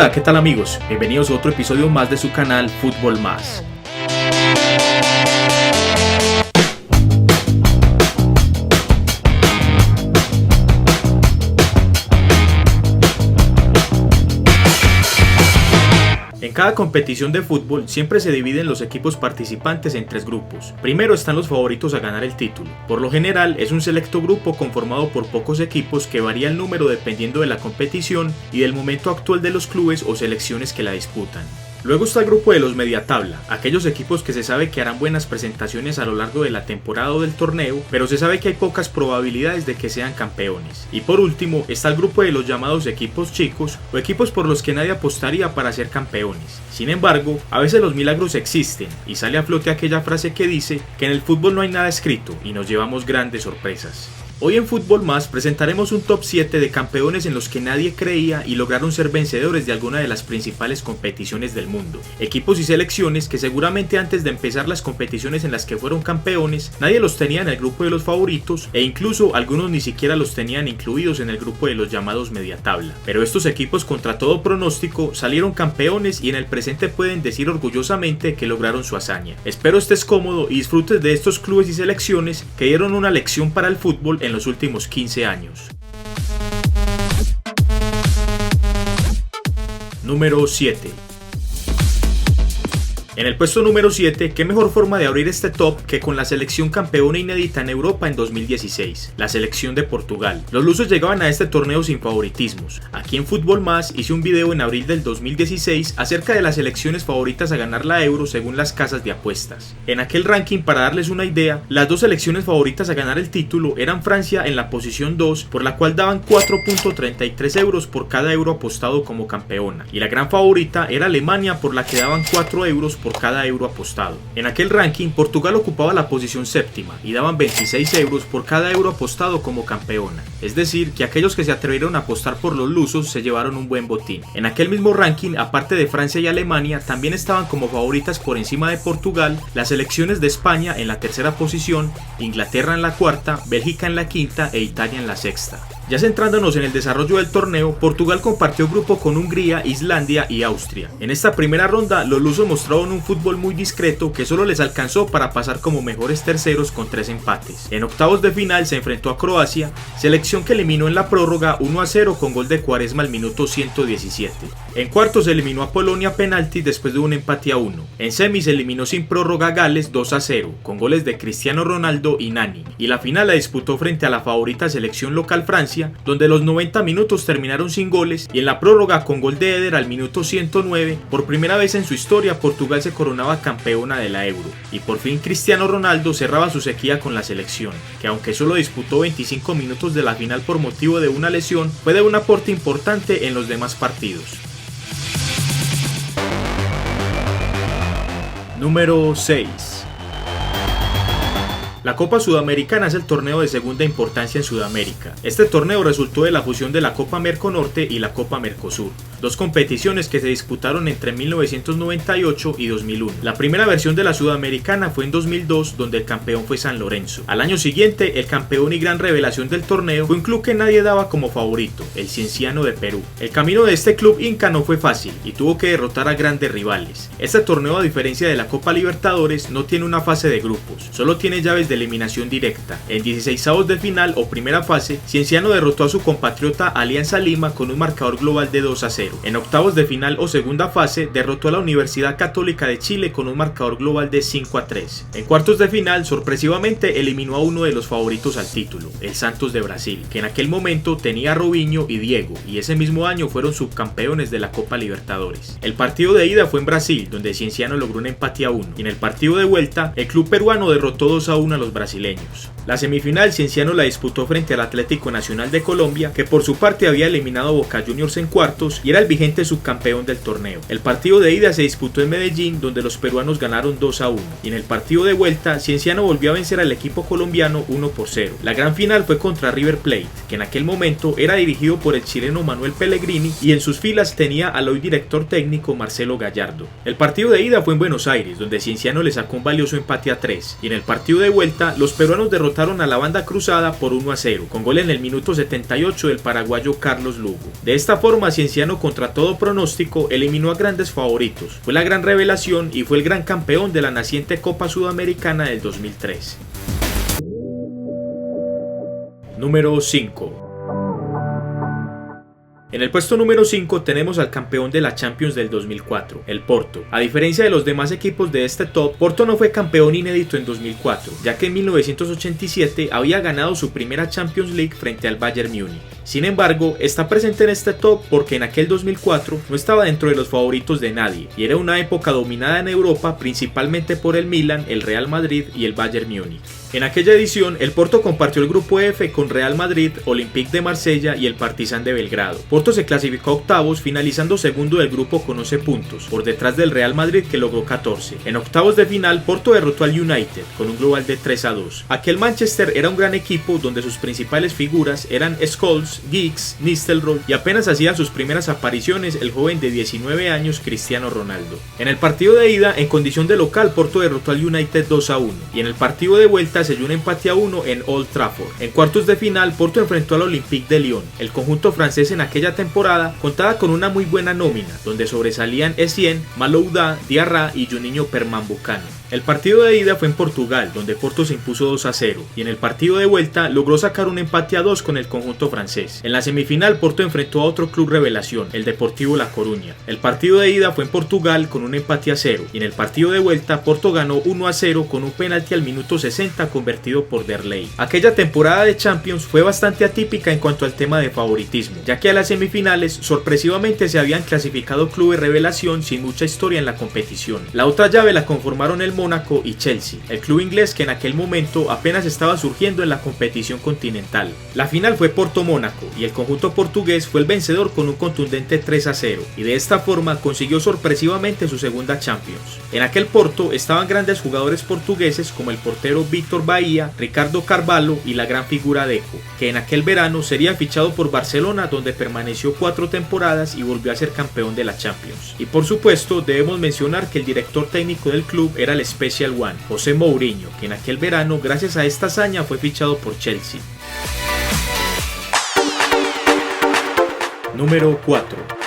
Hola, ¿qué tal amigos? Bienvenidos a otro episodio más de su canal Fútbol Más. En cada competición de fútbol siempre se dividen los equipos participantes en tres grupos. Primero están los favoritos a ganar el título. Por lo general es un selecto grupo conformado por pocos equipos que varía el número dependiendo de la competición y del momento actual de los clubes o selecciones que la disputan. Luego está el grupo de los media tabla, aquellos equipos que se sabe que harán buenas presentaciones a lo largo de la temporada o del torneo, pero se sabe que hay pocas probabilidades de que sean campeones. Y por último está el grupo de los llamados equipos chicos o equipos por los que nadie apostaría para ser campeones. Sin embargo, a veces los milagros existen y sale a flote aquella frase que dice que en el fútbol no hay nada escrito y nos llevamos grandes sorpresas. Hoy en Fútbol Más presentaremos un top 7 de campeones en los que nadie creía y lograron ser vencedores de alguna de las principales competiciones del mundo. Equipos y selecciones que seguramente antes de empezar las competiciones en las que fueron campeones, nadie los tenía en el grupo de los favoritos e incluso algunos ni siquiera los tenían incluidos en el grupo de los llamados media tabla. Pero estos equipos contra todo pronóstico salieron campeones y en el presente pueden decir orgullosamente que lograron su hazaña. Espero estés cómodo y disfrutes de estos clubes y selecciones que dieron una lección para el fútbol en los últimos 15 años. Número 7. En el puesto número 7, qué mejor forma de abrir este top que con la selección campeona inédita en Europa en 2016, la selección de Portugal. Los lusos llegaban a este torneo sin favoritismos. Aquí en Fútbol Más hice un video en abril del 2016 acerca de las selecciones favoritas a ganar la Euro según las casas de apuestas. En aquel ranking, para darles una idea, las dos selecciones favoritas a ganar el título eran Francia en la posición 2, por la cual daban 4.33 euros por cada euro apostado como campeona, y la gran favorita era Alemania, por la que daban 4 euros por cada euro apostado. En aquel ranking, Portugal ocupaba la posición séptima y daban 26 euros por cada euro apostado como campeona. Es decir, que aquellos que se atrevieron a apostar por los lusos se llevaron un buen botín. En aquel mismo ranking, aparte de Francia y Alemania, también estaban como favoritas por encima de Portugal las selecciones de España en la tercera posición, Inglaterra en la cuarta, Bélgica en la quinta e Italia en la sexta. Ya centrándonos en el desarrollo del torneo, Portugal compartió grupo con Hungría, Islandia y Austria. En esta primera ronda, los lusos mostraron un fútbol muy discreto que solo les alcanzó para pasar como mejores terceros con 3 empates. En octavos de final se enfrentó a Croacia, selección que eliminó en la prórroga 1-0 con gol de Quaresma al minuto 117. En cuartos se eliminó a Polonia a penaltis después de un empate a 1. En semis se eliminó sin prórroga a Gales 2-0 con goles de Cristiano Ronaldo y Nani. Y la final la disputó frente a la favorita selección local Francia, donde los 90 minutos terminaron sin goles y en la prórroga con gol de Eder al minuto 109, por primera vez en su historia Portugal se coronaba campeona de la Euro y por fin Cristiano Ronaldo cerraba su sequía con la selección, que aunque solo disputó 25 minutos de la final por motivo de una lesión, fue de un aporte importante en los demás partidos. Número 6. La Copa Sudamericana es el torneo de segunda importancia en Sudamérica. Este torneo resultó de la fusión de la Copa Merconorte y la Copa Mercosur, dos competiciones que se disputaron entre 1998 y 2001. La primera versión de la Sudamericana fue en 2002, donde el campeón fue San Lorenzo. Al año siguiente, el campeón y gran revelación del torneo fue un club que nadie daba como favorito, el Cienciano de Perú. El camino de este club inca no fue fácil y tuvo que derrotar a grandes rivales. Este torneo, a diferencia de la Copa Libertadores, no tiene una fase de grupos, solo tiene llaves de eliminación directa. En 16avos de final o primera fase, Cienciano derrotó a su compatriota Alianza Lima con un marcador global de 2-0. En octavos de final o segunda fase, derrotó a la Universidad Católica de Chile con un marcador global de 5-3. En cuartos de final, sorpresivamente eliminó a uno de los favoritos al título, el Santos de Brasil, que en aquel momento tenía a Robinho y Diego, y ese mismo año fueron subcampeones de la Copa Libertadores. El partido de ida fue en Brasil, donde Cienciano logró un empate a 1, y en el partido de vuelta, el club peruano derrotó 2-1 a los brasileños. La semifinal Cienciano la disputó frente al Atlético Nacional de Colombia, que por su parte había eliminado a Boca Juniors en cuartos y era el vigente subcampeón del torneo. El partido de ida se disputó en Medellín, donde los peruanos ganaron 2-1, y en el partido de vuelta Cienciano volvió a vencer al equipo colombiano 1-0. La gran final fue contra River Plate, que en aquel momento era dirigido por el chileno Manuel Pellegrini y en sus filas tenía al hoy director técnico Marcelo Gallardo. El partido de ida fue en Buenos Aires, donde Cienciano le sacó un valioso empate a 3, y en el partido de vuelta los peruanos derrotaron a la banda cruzada por 1-0, con gol en el minuto 78 del paraguayo Carlos Lugo. De esta forma, Cienciano contra todo pronóstico eliminó a grandes favoritos, fue la gran revelación y fue el gran campeón de la naciente Copa Sudamericana del 2003. Número 5. En el puesto número 5 tenemos al campeón de la Champions del 2004, el Porto. A diferencia de los demás equipos de este top, Porto no fue campeón inédito en 2004, ya que en 1987 había ganado su primera Champions League frente al Bayern Múnich. Sin embargo, está presente en este top porque en aquel 2004 no estaba dentro de los favoritos de nadie, y era una época dominada en Europa principalmente por el Milan, el Real Madrid y el Bayern Múnich. En aquella edición, el Porto compartió el grupo F con Real Madrid, Olympique de Marsella y el Partizan de Belgrado. Porto se clasificó a octavos, finalizando segundo del grupo con 11 puntos, por detrás del Real Madrid que logró 14. En octavos de final, Porto derrotó al United con un global de 3-2. Aquel Manchester era un gran equipo donde sus principales figuras eran Scholes, Giggs, Nistelrooy y apenas hacía sus primeras apariciones el joven de 19 años Cristiano Ronaldo. En el partido de ida, en condición de local, Porto derrotó al United 2-1 y en el partido de vuelta selló un empate a 1 en Old Trafford. En cuartos de final, Porto enfrentó al Olympique de Lyon. El conjunto francés en aquella temporada contaba con una muy buena nómina, donde sobresalían Essien, Malouda, Diarra y Juninho Pernambucano. El partido de ida fue en Portugal, donde Porto se impuso 2-0, y en el partido de vuelta logró sacar un empate a 2 con el conjunto francés. En la semifinal, Porto enfrentó a otro club revelación, el Deportivo La Coruña. El partido de ida fue en Portugal con un empate a 0, y en el partido de vuelta Porto ganó 1-0 con un penalti al minuto 60 convertido por Derlei. Aquella temporada de Champions fue bastante atípica en cuanto al tema de favoritismo, ya que a las semifinales sorpresivamente se habían clasificado clubes revelación sin mucha historia en la competición. La otra llave la conformaron el Mónaco y Chelsea, el club inglés que en aquel momento apenas estaba surgiendo en la competición continental. La final fue Porto-Mónaco y el conjunto portugués fue el vencedor con un contundente 3-0 y de esta forma consiguió sorpresivamente su segunda Champions. En aquel Porto estaban grandes jugadores portugueses como el portero Víctor Bahía, Ricardo Carvalho y la gran figura Deco, que en aquel verano sería fichado por Barcelona, donde permaneció 4 temporadas y volvió a ser campeón de la Champions. Y por supuesto debemos mencionar que el director técnico del club era el Special One, José Mourinho, que en aquel verano gracias a esta hazaña fue fichado por Chelsea. Número 4.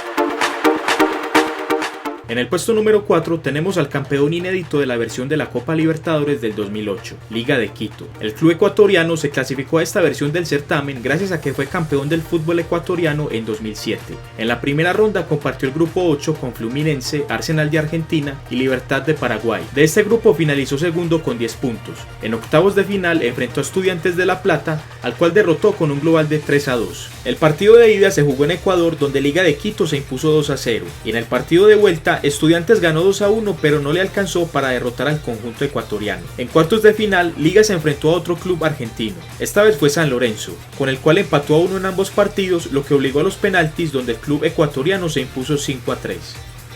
En el puesto número 4 tenemos al campeón inédito de la versión de la Copa Libertadores del 2008, Liga de Quito. El club ecuatoriano se clasificó a esta versión del certamen gracias a que fue campeón del fútbol ecuatoriano en 2007. En la primera ronda compartió el grupo 8 con Fluminense, Arsenal de Argentina y Libertad de Paraguay. De este grupo finalizó segundo con 10 puntos. En octavos de final enfrentó a Estudiantes de La Plata, al cual derrotó con un global de 3-2. El partido de ida se jugó en Ecuador, donde Liga de Quito se impuso 2-0, y en el partido de vuelta Estudiantes ganó 2-1, pero no le alcanzó para derrotar al conjunto ecuatoriano. En cuartos de final, Liga se enfrentó a otro club argentino. Esta vez fue San Lorenzo, con el cual empató a 1 en ambos partidos, lo que obligó a los penaltis, donde el club ecuatoriano se impuso 5-3.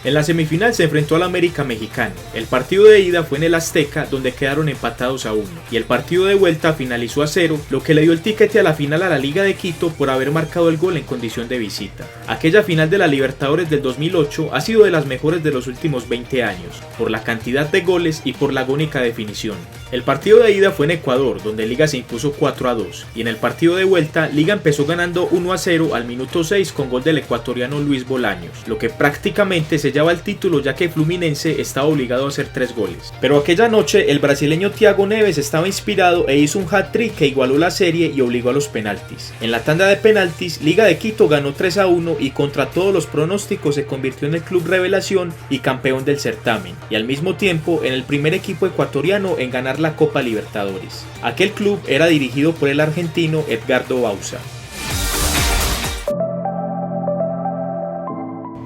En la semifinal se enfrentó al América Mexicano. El partido de ida fue en el Azteca, donde quedaron empatados a 1, y el partido de vuelta finalizó a 0, lo que le dio el tiquete a la final a la Liga de Quito por haber marcado el gol en condición de visita. Aquella final de la Libertadores del 2008 ha sido de las mejores de los últimos 20 años, por la cantidad de goles y por la agónica definición. El partido de ida fue en Ecuador, donde Liga se impuso 4-2, y en el partido de vuelta Liga empezó ganando 1-0 al minuto 6 con gol del ecuatoriano Luis Bolaños, lo que prácticamente sellaba el título, ya que Fluminense estaba obligado a hacer 3 goles. Pero aquella noche el brasileño Thiago Neves estaba inspirado e hizo un hat-trick que igualó la serie y obligó a los penaltis. En la tanda de penaltis, Liga de Quito ganó 3-1 y contra todos los pronósticos se convirtió en el club revelación y campeón del certamen, y al mismo tiempo en el primer equipo ecuatoriano en ganar la Copa Libertadores. Aquel club era dirigido por el argentino Edgardo Bauza.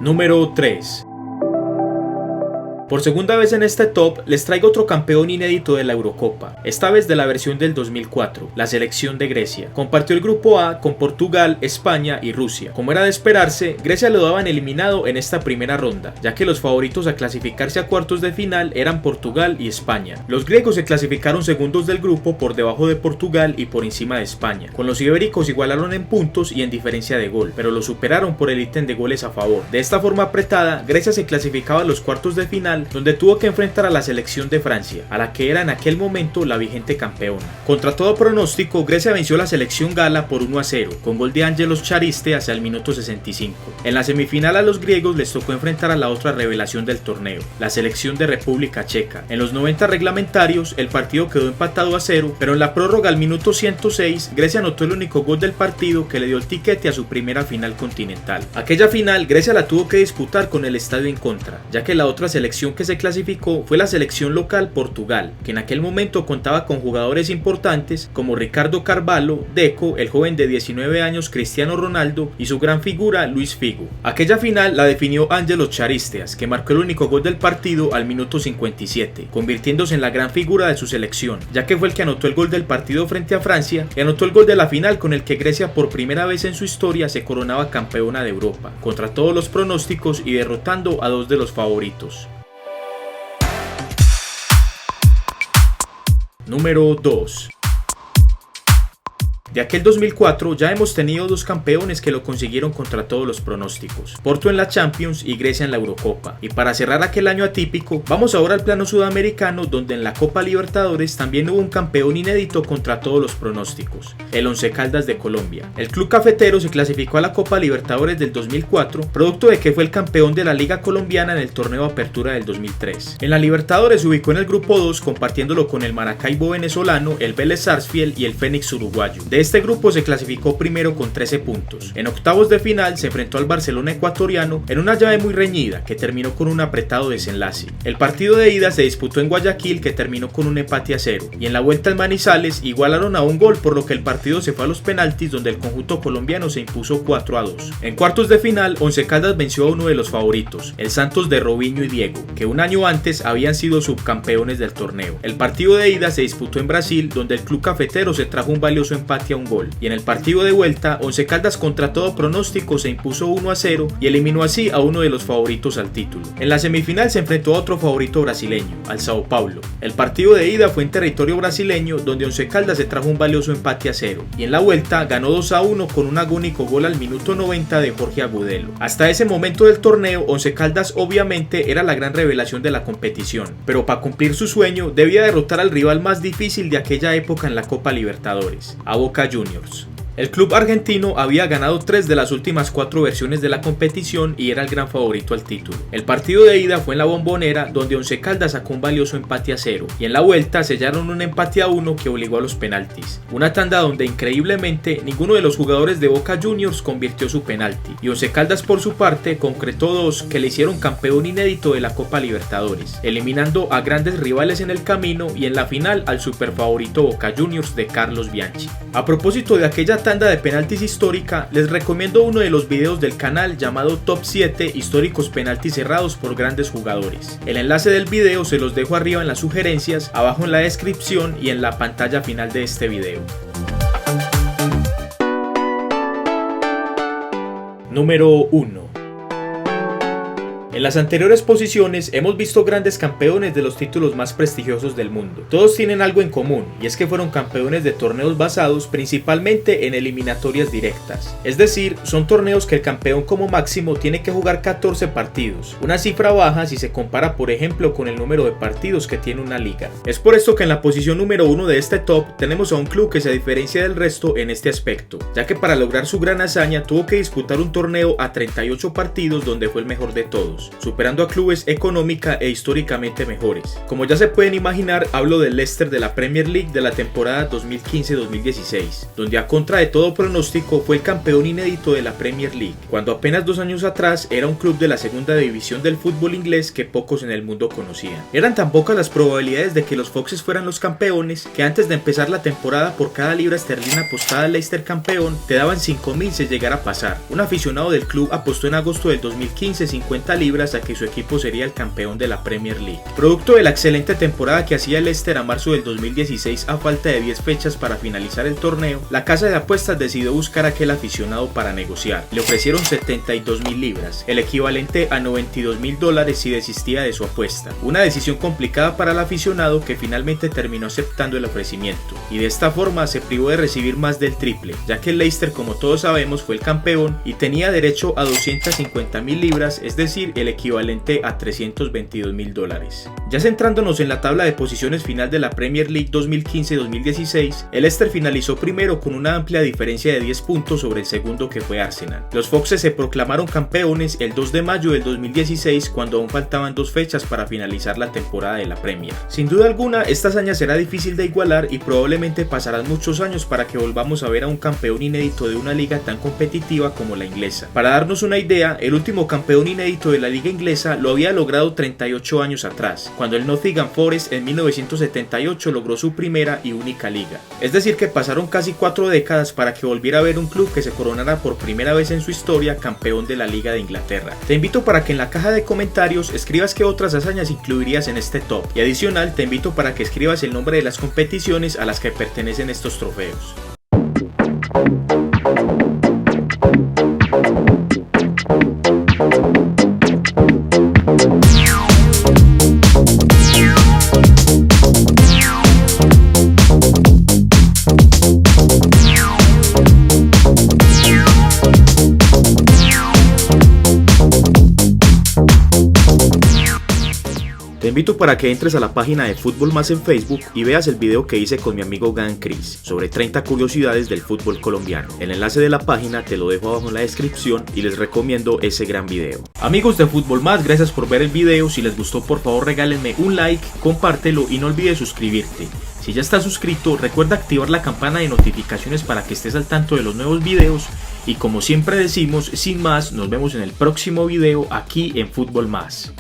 Número 3. Por segunda vez en este top, les traigo otro campeón inédito de la Eurocopa, esta vez de la versión del 2004, la selección de Grecia. Compartió el grupo A con Portugal, España y Rusia. Como era de esperarse, Grecia lo daban eliminado en esta primera ronda, ya que los favoritos a clasificarse a cuartos de final eran Portugal y España. Los griegos se clasificaron segundos del grupo por debajo de Portugal y por encima de España. Con los ibéricos igualaron en puntos y en diferencia de gol, pero lo superaron por el ítem de goles a favor. De esta forma apretada, Grecia se clasificaba a los cuartos de final final, donde tuvo que enfrentar a la selección de Francia, a la que era en aquel momento la vigente campeona. Contra todo pronóstico, Grecia venció a la selección gala por 1-0, con gol de Angelos Chariste hacia el minuto 65. En la semifinal a los griegos les tocó enfrentar a la otra revelación del torneo, la selección de República Checa. En los 90 reglamentarios, el partido quedó empatado a 0, pero en la prórroga al minuto 106, Grecia anotó el único gol del partido que le dio el tiquete a su primera final continental. Aquella final, Grecia la tuvo que disputar con el estadio en contra, ya que la otra selección que se clasificó fue la selección local Portugal, que en aquel momento contaba con jugadores importantes como Ricardo Carvalho, Deco, el joven de 19 años Cristiano Ronaldo y su gran figura Luis Figo. Aquella final la definió Angelos Charisteas, que marcó el único gol del partido al minuto 57, convirtiéndose en la gran figura de su selección, ya que fue el que anotó el gol del partido frente a Francia y anotó el gol de la final con el que Grecia por primera vez en su historia se coronaba campeona de Europa, contra todos los pronósticos y derrotando a dos de los favoritos. Número 2. De aquel 2004 ya hemos tenido dos campeones que lo consiguieron contra todos los pronósticos, Porto en la Champions y Grecia en la Eurocopa. Y para cerrar aquel año atípico, vamos ahora al plano sudamericano, donde en la Copa Libertadores también hubo un campeón inédito contra todos los pronósticos, el Once Caldas de Colombia. El club cafetero se clasificó a la Copa Libertadores del 2004, producto de que fue el campeón de la Liga Colombiana en el torneo Apertura del 2003. En la Libertadores se ubicó en el grupo 2, compartiéndolo con el Maracaibo venezolano, el Vélez Sarsfield y el Fénix uruguayo. De este grupo se clasificó primero con 13 puntos. En octavos de final se enfrentó al Barcelona ecuatoriano en una llave muy reñida que terminó con un apretado desenlace. El partido de ida se disputó en Guayaquil, que terminó con un empate a 0, y en la vuelta en Manizales igualaron a un gol, por lo que el partido se fue a los penaltis, donde el conjunto colombiano se impuso 4-2. En cuartos de final, Once Caldas venció a uno de los favoritos, el Santos de Robinho y Diego, que un año antes habían sido subcampeones del torneo. El partido de ida se disputó en Brasil, donde el club cafetero se trajo un valioso empate a un gol, y en el partido de vuelta, Once Caldas contra todo pronóstico se impuso 1-0 y eliminó así a uno de los favoritos al título. En la semifinal se enfrentó a otro favorito brasileño, al Sao Paulo. El partido de ida fue en territorio brasileño, donde Once Caldas se trajo un valioso empate a 0, y en la vuelta ganó 2-1 con un agónico gol al minuto 90 de Jorge Agudelo. Hasta ese momento del torneo, Once Caldas obviamente era la gran revelación de la competición, pero para cumplir su sueño debía derrotar al rival más difícil de aquella época en la Copa Libertadores, a Boca Juniors. El club argentino había ganado 3 de las últimas 4 versiones de la competición y era el gran favorito al título. El partido de ida fue en la Bombonera, donde Once Caldas sacó un valioso empate a 0, y en la vuelta sellaron un empate a 1 que obligó a los penaltis. Una tanda donde increíblemente ninguno de los jugadores de Boca Juniors convirtió su penalti, y Once Caldas por su parte concretó 2 que le hicieron campeón inédito de la Copa Libertadores, eliminando a grandes rivales en el camino y en la final al superfavorito Boca Juniors de Carlos Bianchi. A propósito de aquella tanda de penaltis histórica, les recomiendo uno de los videos del canal llamado Top 7 históricos penaltis cerrados por grandes jugadores. El enlace del video se los dejo arriba en las sugerencias, abajo en la descripción y en la pantalla final de este video. Número 1. En las anteriores posiciones hemos visto grandes campeones de los títulos más prestigiosos del mundo. Todos tienen algo en común, y es que fueron campeones de torneos basados principalmente en eliminatorias directas. Es decir, son torneos que el campeón como máximo tiene que jugar 14 partidos, una cifra baja si se compara por ejemplo con el número de partidos que tiene una liga. Es por esto que en la posición número 1 de este top tenemos a un club que se diferencia del resto en este aspecto, ya que para lograr su gran hazaña tuvo que disputar un torneo a 38 partidos donde fue el mejor de todos, superando a clubes económica e históricamente mejores. Como ya se pueden imaginar, hablo del Leicester de la Premier League de la temporada 2015-2016, donde a contra de todo pronóstico fue el campeón inédito de la Premier League, cuando apenas 2 años atrás era un club de la segunda división del fútbol inglés que pocos en el mundo conocían. Eran tan pocas las probabilidades de que los Foxes fueran los campeones que antes de empezar la temporada, por cada libra esterlina apostada al Leicester campeón te daban 5.000 si llegara a pasar. Un aficionado del club apostó en agosto del 2015 50 libras a que su equipo sería el campeón de la Premier League. Producto de la excelente temporada que hacía el Leicester a marzo del 2016 a falta de 10 fechas para finalizar el torneo, la casa de apuestas decidió buscar a aquel aficionado para negociar. Le ofrecieron 72.000 libras, el equivalente a $92.000 si desistía de su apuesta. Una decisión complicada para el aficionado, que finalmente terminó aceptando el ofrecimiento, y de esta forma se privó de recibir más del triple, ya que el Leicester, como todos sabemos, fue el campeón y tenía derecho a 250.000 libras, es decir, el equivalente a $322.000. Ya centrándonos en la tabla de posiciones final de la Premier League 2015-2016, el Leicester finalizó primero con una amplia diferencia de 10 puntos sobre el segundo, que fue Arsenal. Los Foxes se proclamaron campeones el 2 de mayo del 2016, cuando aún faltaban 2 fechas para finalizar la temporada de la Premier. Sin duda alguna, esta hazaña será difícil de igualar y probablemente pasarán muchos años para que volvamos a ver a un campeón inédito de una liga tan competitiva como la inglesa. Para darnos una idea, el último campeón inédito de la liga inglesa lo había logrado 38 años atrás, cuando el Nottingham Forest en 1978 logró su primera y única liga. Es decir, que pasaron casi 4 décadas para que volviera a haber un club que se coronara por primera vez en su historia campeón de la Liga de Inglaterra. Te invito para que en la caja de comentarios escribas qué otras hazañas incluirías en este top, y adicional te invito para que escribas el nombre de las competiciones a las que pertenecen estos trofeos. Te invito para que entres a la página de Fútbol Más en Facebook y veas el video que hice con mi amigo Gan Cris sobre 30 curiosidades del fútbol colombiano. El enlace de la página te lo dejo abajo en la descripción y les recomiendo ese gran video. Amigos de Fútbol Más, gracias por ver el video. Si les gustó, por favor regálenme un like, compártelo y no olvides suscribirte. Si ya estás suscrito, recuerda activar la campana de notificaciones para que estés al tanto de los nuevos videos. Y como siempre decimos, sin más, nos vemos en el próximo video aquí en Fútbol Más.